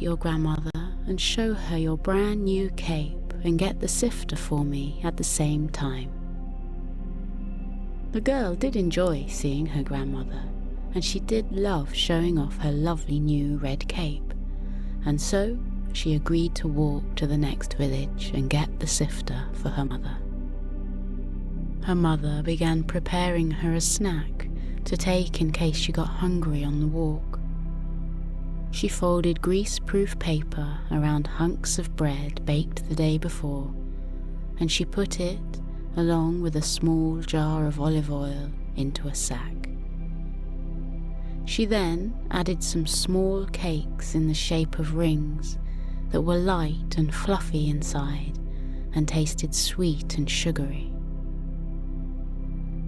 your grandmother and show her your brand new cape and get the sifter for me at the same time." The girl did enjoy seeing her grandmother, and she did love showing off her lovely new red cape, and so she agreed to walk to the next village and get the sifter for her mother. Her mother began preparing her a snack to take in case she got hungry on the walk. She folded grease-proof paper around hunks of bread baked the day before, and she put it, along with a small jar of olive oil, into a sack. She then added some small cakes in the shape of rings that were light and fluffy inside and tasted sweet and sugary.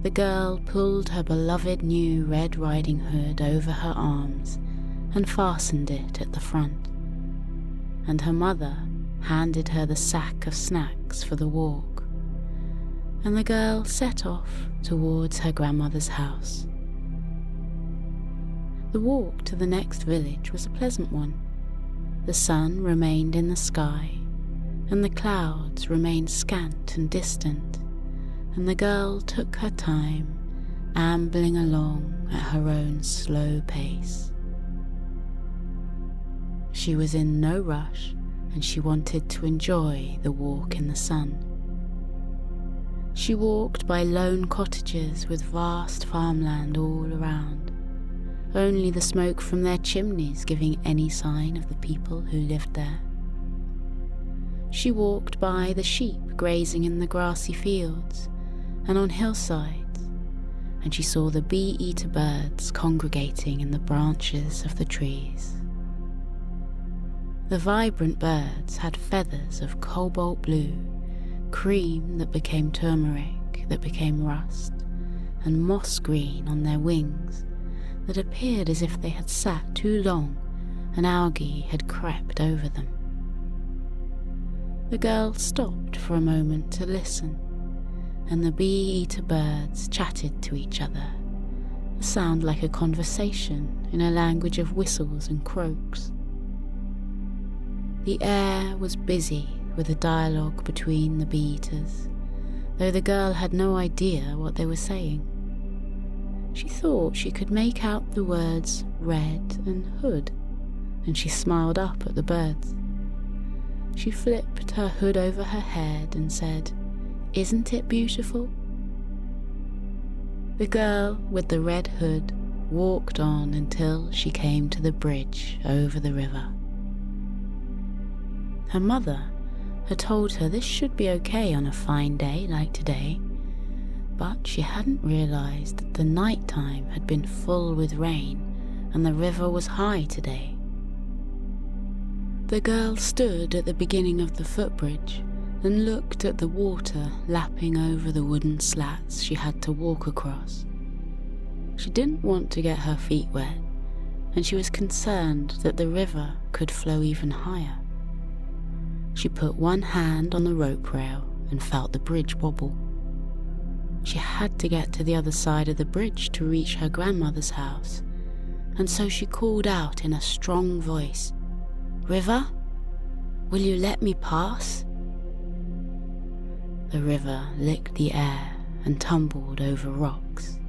The girl pulled her beloved new Red Riding Hood over her arms and fastened it at the front, and her mother handed her the sack of snacks for the walk, and the girl set off towards her grandmother's house. The walk to the next village was a pleasant one. The sun remained in the sky, and the clouds remained scant and distant, and the girl took her time, ambling along at her own slow pace. She was in no rush, and she wanted to enjoy the walk in the sun. She walked by lone cottages with vast farmland all around, only the smoke from their chimneys giving any sign of the people who lived there. She walked by the sheep grazing in the grassy fields and on hillsides, and she saw the bee-eater birds congregating in the branches of the trees. The vibrant birds had feathers of cobalt blue, cream that became turmeric, that became rust, and moss green on their wings that appeared as if they had sat too long and algae had crept over them. The girl stopped for a moment to listen, and the bee-eater birds chatted to each other, a sound like a conversation in a language of whistles and croaks. The air was busy with a dialogue between the bee-eaters, though the girl had no idea what they were saying. She thought she could make out the words red and hood, and she smiled up at the birds. She flipped her hood over her head and said, "Isn't it beautiful?" The girl with the red hood walked on until she came to the bridge over the river. Her mother had told her this should be okay on a fine day like today, but she hadn't realized that the night time had been full with rain and the river was high today. The girl stood at the beginning of the footbridge and looked at the water lapping over the wooden slats she had to walk across. She didn't want to get her feet wet, and she was concerned that the river could flow even higher. She put one hand on the rope rail and felt the bridge wobble. She had to get to the other side of the bridge to reach her grandmother's house, and so she called out in a strong voice, "River, will you let me pass?" The river licked the air and tumbled over rocks,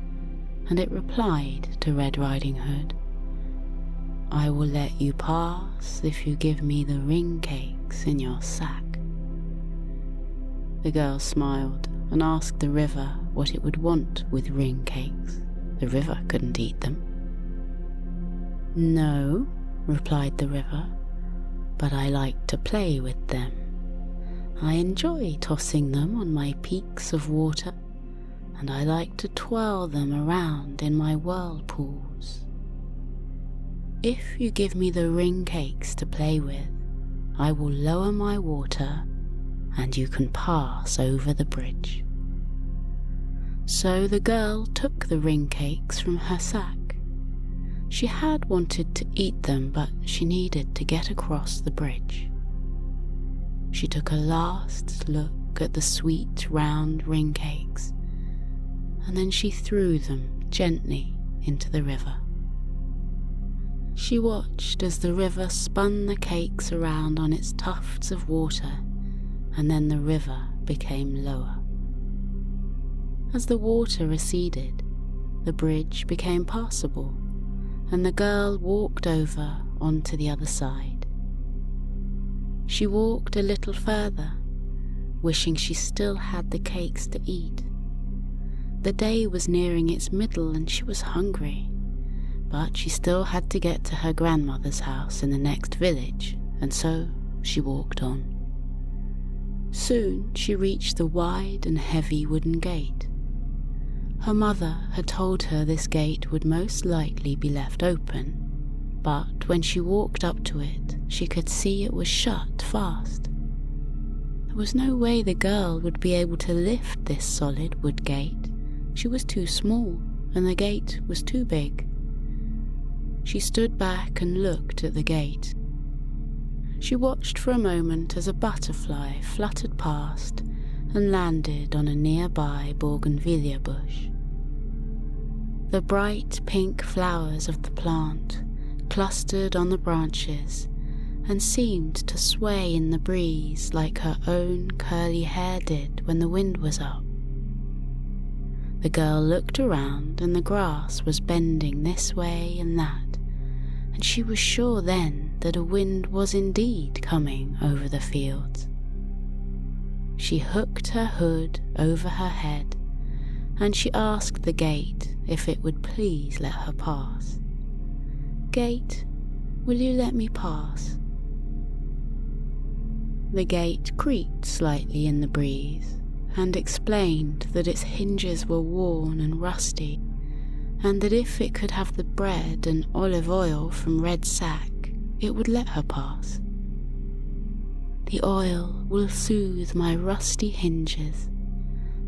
and it replied to Red Riding Hood, "I will let you pass if you give me the ring cakes in your sack." The girl smiled and asked the river what it would want with ring cakes. The river couldn't eat them. "No," replied the river, "but I like to play with them. I enjoy tossing them on my peaks of water, and I like to twirl them around in my whirlpools. If you give me the ring cakes to play with, I will lower my water and you can pass over the bridge." So the girl took the ring cakes from her sack. She had wanted to eat them, but she needed to get across the bridge. She took a last look at the sweet round ring cakes, and then she threw them gently into the river. She watched as the river spun the cakes around on its tufts of water, and then the river became lower. As the water receded, the bridge became passable, and the girl walked over onto the other side. She walked a little further, wishing she still had the cakes to eat. The day was nearing its middle and she was hungry, but she still had to get to her grandmother's house in the next village, and so she walked on. Soon she reached the wide and heavy wooden gate. Her mother had told her this gate would most likely be left open, but when she walked up to it, she could see it was shut fast. There was no way the girl would be able to lift this solid wood gate. She was too small, and the gate was too big. She stood back and looked at the gate. She watched for a moment as a butterfly fluttered past and landed on a nearby bougainvillea bush. The bright pink flowers of the plant clustered on the branches and seemed to sway in the breeze like her own curly hair did when the wind was up. The girl looked around and the grass was bending this way and that, and she was sure then that a wind was indeed coming over the fields. She hooked her hood over her head, and she asked the gate if it would please let her pass. "Gate, will you let me pass?" The gate creaked slightly in the breeze and explained that its hinges were worn and rusty, and that if it could have the bread and olive oil from Red Sack, it would let her pass. "The oil will soothe my rusty hinges,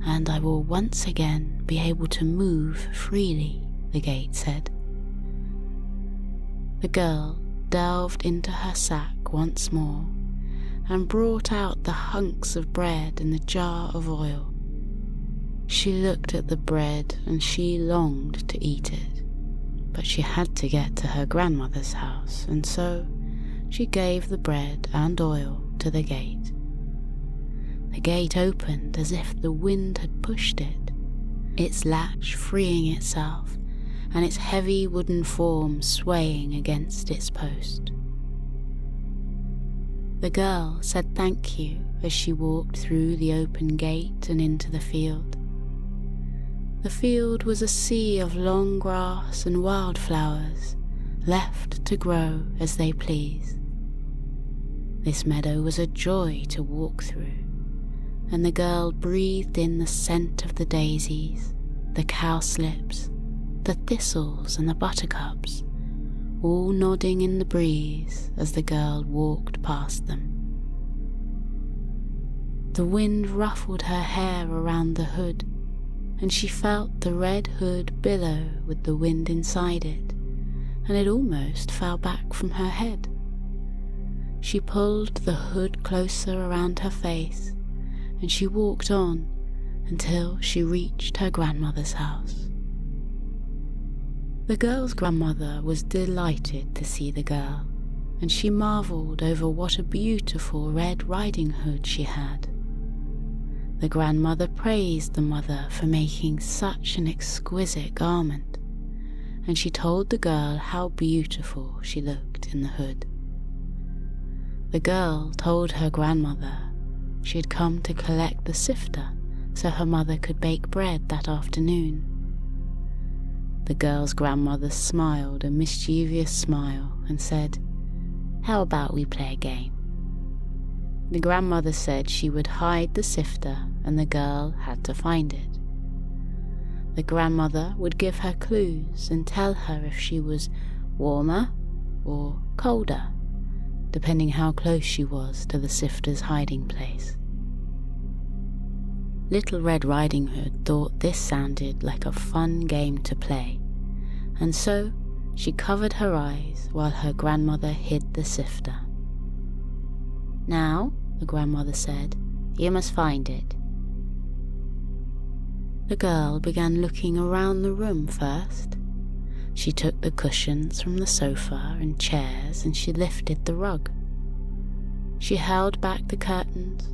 and I will once again be able to move freely," the gate said. The girl delved into her sack once more and brought out the hunks of bread and the jar of oil. She looked at the bread and she longed to eat it, but she had to get to her grandmother's house, and so she gave the bread and oil to the gate. The gate opened as if the wind had pushed it, its latch freeing itself and its heavy wooden form swaying against its post. The girl said thank you as she walked through the open gate and into the field. The field was a sea of long grass and wildflowers, left to grow as they pleased. This meadow was a joy to walk through, and the girl breathed in the scent of the daisies, the cowslips, the thistles and the buttercups, all nodding in the breeze as the girl walked past them. The wind ruffled her hair around the hood, and she felt the red hood billow with the wind inside it, and it almost fell back from her head. She pulled the hood closer around her face, and she walked on until she reached her grandmother's house. The girl's grandmother was delighted to see the girl, and she marvelled over what a beautiful red riding hood she had. The grandmother praised the mother for making such an exquisite garment, and she told the girl how beautiful she looked in the hood. The girl told her grandmother she had come to collect the sifter so her mother could bake bread that afternoon. The girl's grandmother smiled a mischievous smile and said, "How about we play a game?" The grandmother said she would hide the sifter and the girl had to find it. The grandmother would give her clues and tell her if she was warmer or colder, depending how close she was to the sifter's hiding place. Little Red Riding Hood thought this sounded like a fun game to play, and so she covered her eyes while her grandmother hid the sifter. "Now," the grandmother said, "you must find it." The girl began looking around the room first. She took the cushions from the sofa and chairs and she lifted the rug. She held back the curtains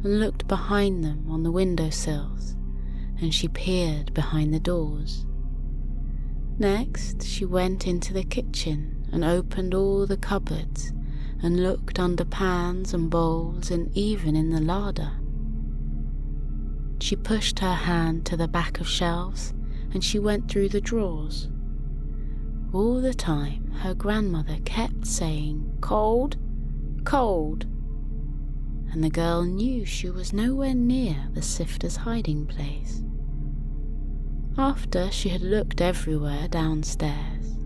and looked behind them on the windowsills, and she peered behind the doors. Next, she went into the kitchen and opened all the cupboards and looked under pans and bowls and even in the larder. She pushed her hand to the back of shelves and she went through the drawers. All the time, her grandmother kept saying, "Cold, cold," and the girl knew she was nowhere near the sifter's hiding place. After she had looked everywhere downstairs,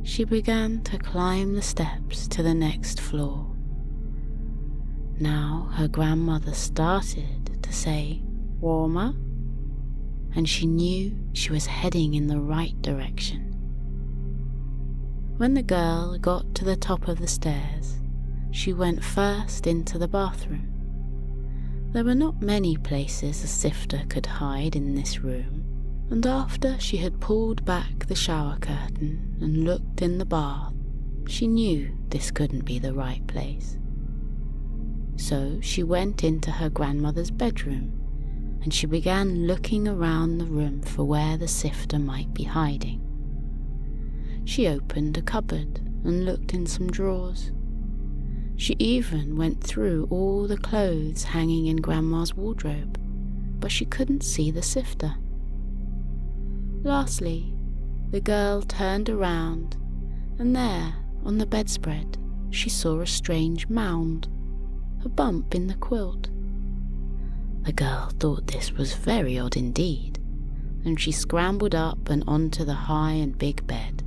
she began to climb the steps to the next floor. Now her grandmother started to say, "Warmer," and she knew she was heading in the right direction. When the girl got to the top of the stairs, she went first into the bathroom. There were not many places a sifter could hide in this room, and after she had pulled back the shower curtain and looked in the bath, she knew this couldn't be the right place. So she went into her grandmother's bedroom and she began looking around the room for where the sifter might be hiding. She opened a cupboard and looked in some drawers. She even went through all the clothes hanging in Grandma's wardrobe, but she couldn't see the sifter. Lastly, the girl turned around, and there, on the bedspread, she saw a strange mound, a bump in the quilt. The girl thought this was very odd indeed, and she scrambled up and onto the high and big bed.